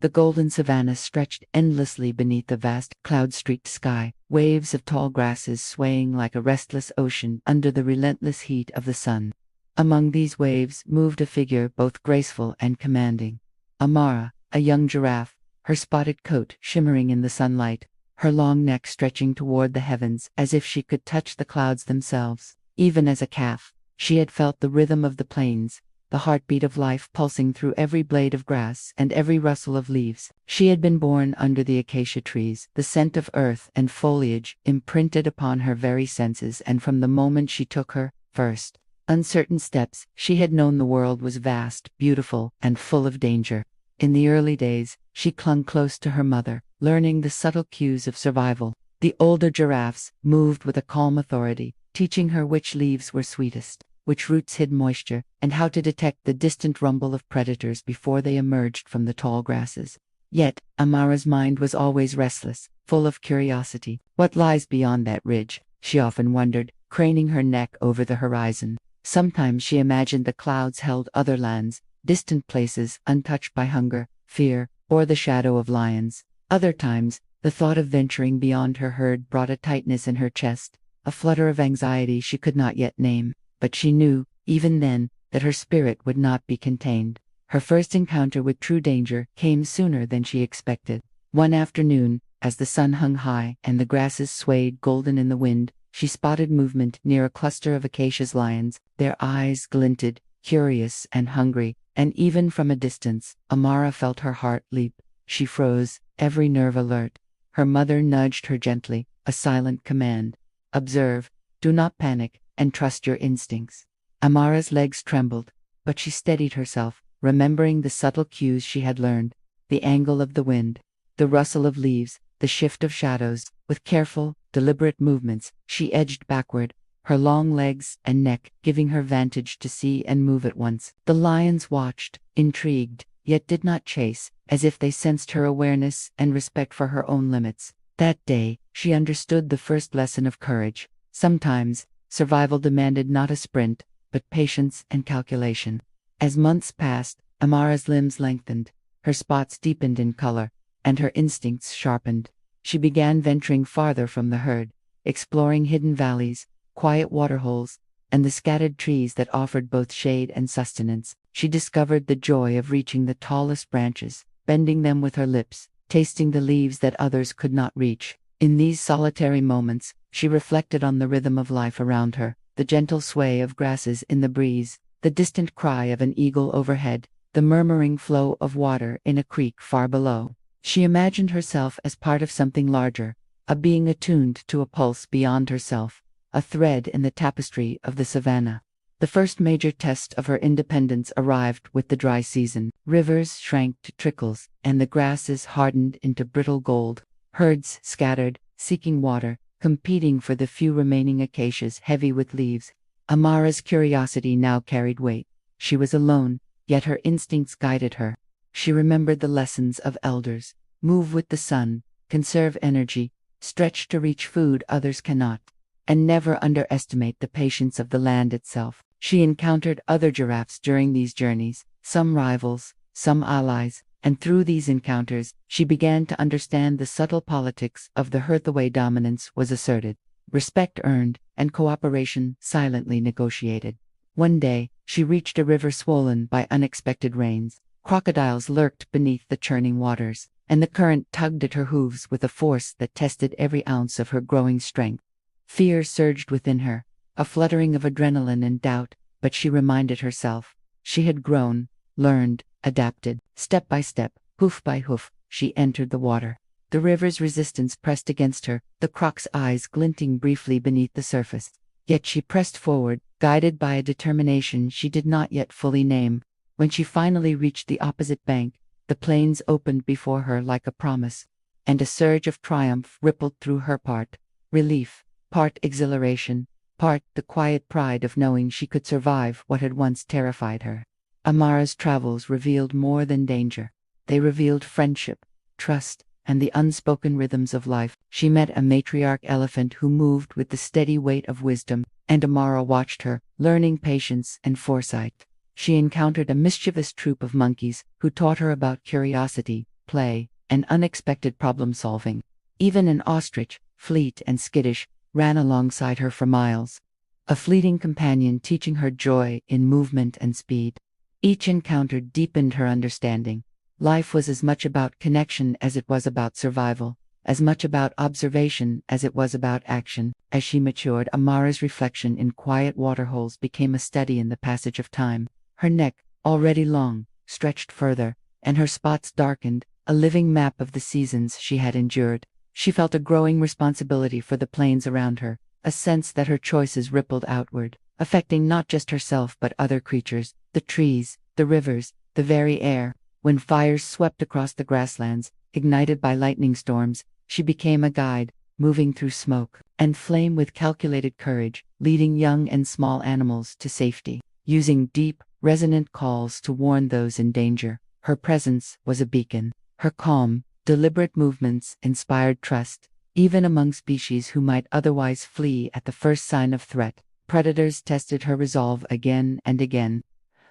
The golden savannah stretched endlessly beneath the vast, cloud-streaked sky, waves of tall grasses swaying like a restless ocean under the relentless heat of the sun. Among these waves moved a figure both graceful and commanding. Amara, a young giraffe, her spotted coat shimmering in the sunlight, her long neck stretching toward the heavens as if she could touch the clouds themselves. Even as a calf, she had felt the rhythm of the plains, the heartbeat of life pulsing through every blade of grass and every rustle of leaves. She had been born under the acacia trees, the scent of earth and foliage imprinted upon her very senses, and from the moment she took her first uncertain steps, she had known the world was vast, beautiful, and full of danger. In the early days, she clung close to her mother, learning the subtle cues of survival. The older giraffes moved with a calm authority, teaching her which leaves were sweetest, which roots hid moisture, and how to detect the distant rumble of predators before they emerged from the tall grasses. Yet, Amara's mind was always restless, full of curiosity. What lies beyond that ridge? She often wondered, craning her neck over the horizon. Sometimes she imagined the clouds held other lands, distant places untouched by hunger, fear, or the shadow of lions. Other times, the thought of venturing beyond her herd brought a tightness in her chest, a flutter of anxiety she could not yet name. But she knew, even then, that her spirit would not be contained. Her first encounter with true danger came sooner than she expected. One afternoon, as the sun hung high and the grasses swayed golden in the wind, she spotted movement near a cluster of acacia's lions. Their eyes glinted, curious and hungry, and even from a distance, Amara felt her heart leap. She froze, every nerve alert. Her mother nudged her gently, a silent command. Observe, do not panic, and trust your instincts. Amara's legs trembled, but she steadied herself, remembering the subtle cues she had learned, the angle of the wind, the rustle of leaves, the shift of shadows. With careful, deliberate movements, she edged backward, her long legs and neck giving her vantage to see and move at once. The lions watched, intrigued, yet did not chase, as if they sensed her awareness and respect for her own limits. That day, she understood the first lesson of courage. Sometimes, survival demanded not a sprint, but patience and calculation. As months passed, Amara's limbs lengthened, her spots deepened in color, and her instincts sharpened. She began venturing farther from the herd, exploring hidden valleys, quiet waterholes, and the scattered trees that offered both shade and sustenance. She discovered the joy of reaching the tallest branches, bending them with her lips, tasting the leaves that others could not reach. In these solitary moments, she reflected on the rhythm of life around her, the gentle sway of grasses in the breeze, the distant cry of an eagle overhead, the murmuring flow of water in a creek far below. She imagined herself as part of something larger, a being attuned to a pulse beyond herself, a thread in the tapestry of the savannah. The first major test of her independence arrived with the dry season. Rivers shrank to trickles, and the grasses hardened into brittle gold. Herds scattered, seeking water, competing for the few remaining acacias heavy with leaves. Amara's curiosity now carried weight. She was alone, yet her instincts guided her. She remembered the lessons of elders: move with the sun, conserve energy, stretch to reach food others cannot, and never underestimate the patience of the land itself. She encountered other giraffes during these journeys, some rivals, some allies, and through these encounters, she began to understand the subtle politics of the herd. The way dominance was asserted, respect earned, and cooperation silently negotiated. One day, she reached a river swollen by unexpected rains. Crocodiles lurked beneath the churning waters, and the current tugged at her hooves with a force that tested every ounce of her growing strength. Fear surged within her, a fluttering of adrenaline and doubt, but she reminded herself. She had grown, learned, adapted. Step by step, hoof by hoof, she entered the water. The river's resistance pressed against her, the croc's eyes glinting briefly beneath the surface. Yet she pressed forward, guided by a determination she did not yet fully name. When she finally reached the opposite bank, the plains opened before her like a promise, and a surge of triumph rippled through her. Part relief, part exhilaration, part the quiet pride of knowing she could survive what had once terrified her. Amara's travels revealed more than danger. They revealed friendship, trust, and the unspoken rhythms of life. She met a matriarch elephant who moved with the steady weight of wisdom, and Amara watched her, learning patience and foresight. She encountered a mischievous troop of monkeys who taught her about curiosity, play, and unexpected problem-solving. Even an ostrich, fleet and skittish, ran alongside her for miles. A fleeting companion teaching her joy in movement and speed. Each encounter deepened her understanding. Life was as much about connection as it was about survival, as much about observation as it was about action. As she matured, Amara's reflection in quiet waterholes became a study in the passage of time. Her neck, already long, stretched further, and her spots darkened, a living map of the seasons she had endured. She felt a growing responsibility for the plains around her, a sense that her choices rippled outward, affecting not just herself but other creatures, the trees, the rivers, the very air. When fires swept across the grasslands, ignited by lightning storms, she became a guide, moving through smoke and flame with calculated courage, leading young and small animals to safety, using deep, resonant calls to warn those in danger. Her presence was a beacon. Her calm, deliberate movements inspired trust, even among species who might otherwise flee at the first sign of threat. Predators tested her resolve again and again.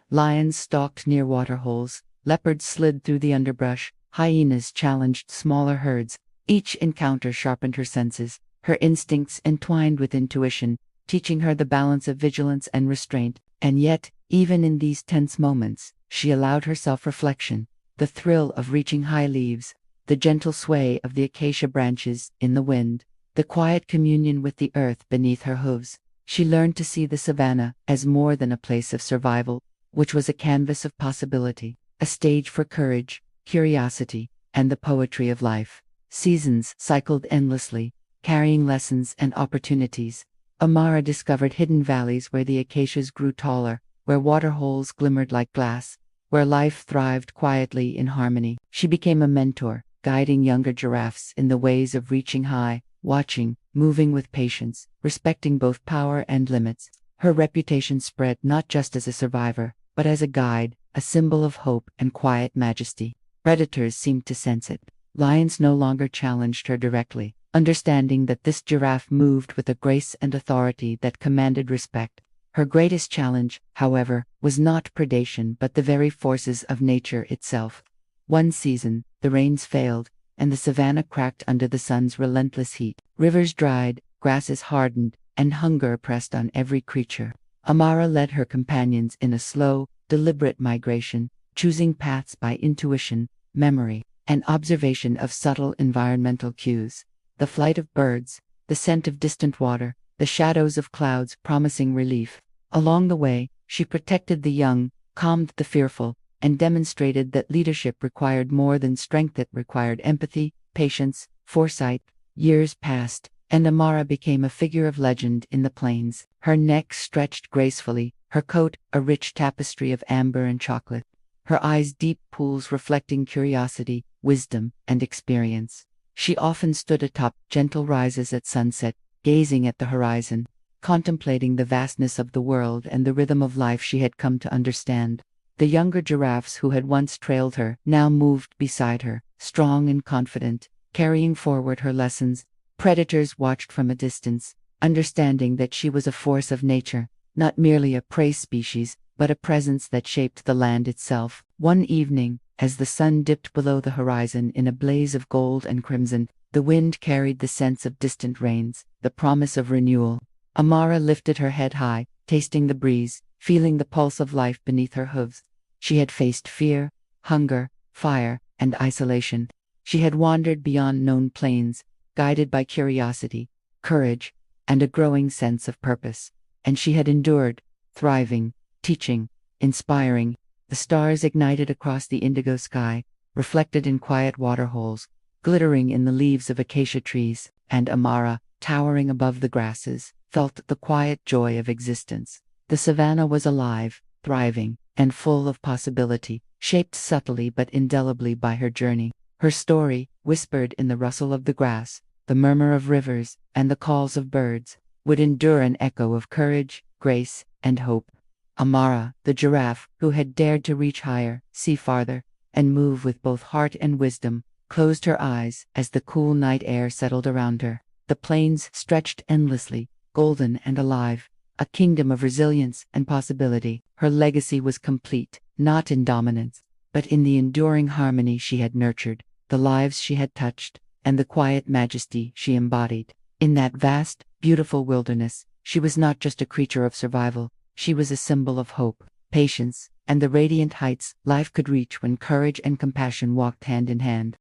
Lions stalked near waterholes, leopards slid through the underbrush, hyenas challenged smaller herds. Each encounter sharpened her senses, her instincts entwined with intuition, teaching her the balance of vigilance and restraint. And yet, even in these tense moments, she allowed herself reflection, the thrill of reaching high leaves, the gentle sway of the acacia branches in the wind, the quiet communion with the earth beneath her hooves. She learned to see the savannah as more than a place of survival, which was a canvas of possibility, a stage for courage, curiosity, and the poetry of life. Seasons cycled endlessly, carrying lessons and opportunities. Amara discovered hidden valleys where the acacias grew taller, where waterholes glimmered like glass, where life thrived quietly in harmony. She became a mentor, guiding younger giraffes in the ways of reaching high, watching, moving with patience, respecting both power and limits. Her reputation spread not just as a survivor, but as a guide, a symbol of hope and quiet majesty. Predators seemed to sense it. Lions no longer challenged her directly, understanding that this giraffe moved with a grace and authority that commanded respect. Her greatest challenge, however, was not predation but the very forces of nature itself. One season, the rains failed, and the savannah cracked under the sun's relentless heat. Rivers dried, grasses hardened, and hunger pressed on every creature. Amara led her companions in a slow, deliberate migration, choosing paths by intuition, memory, and observation of subtle environmental cues. The flight of birds, the scent of distant water, the shadows of clouds promising relief. Along the way, she protected the young, calmed the fearful, and demonstrated that leadership required more than strength. It required empathy, patience, foresight. Years passed, and Amara became a figure of legend in the plains. Her neck stretched gracefully, her coat a rich tapestry of amber and chocolate, her eyes deep pools reflecting curiosity, wisdom, and experience. She often stood atop gentle rises at sunset, gazing at the horizon, contemplating the vastness of the world and the rhythm of life she had come to understand. The younger giraffes who had once trailed her now moved beside her, strong and confident, carrying forward her lessons. Predators watched from a distance, understanding that she was a force of nature, not merely a prey species, but a presence that shaped the land itself. One evening, as the sun dipped below the horizon in a blaze of gold and crimson, the wind carried the sense of distant rains, the promise of renewal. Amara lifted her head high, tasting the breeze, feeling the pulse of life beneath her hooves. She had faced fear, hunger, fire, and isolation. She had wandered beyond known plains, guided by curiosity, courage, and a growing sense of purpose. And she had endured, thriving, teaching, inspiring. The stars ignited across the indigo sky, reflected in quiet waterholes, glittering in the leaves of acacia trees, and Amara, towering above the grasses, felt the quiet joy of existence. The savannah was alive, thriving, and full of possibility, shaped subtly but indelibly by her journey. Her story, whispered in the rustle of the grass, the murmur of rivers, and the calls of birds, would endure an echo of courage, grace, and hope. Amara, the giraffe, who had dared to reach higher, see farther, and move with both heart and wisdom, closed her eyes as the cool night air settled around her. The plains stretched endlessly, golden and alive, a kingdom of resilience and possibility. Her legacy was complete, not in dominance, but in the enduring harmony she had nurtured, the lives she had touched, and the quiet majesty she embodied. In that vast, beautiful wilderness, she was not just a creature of survival, she was a symbol of hope, patience, and the radiant heights life could reach when courage and compassion walked hand in hand.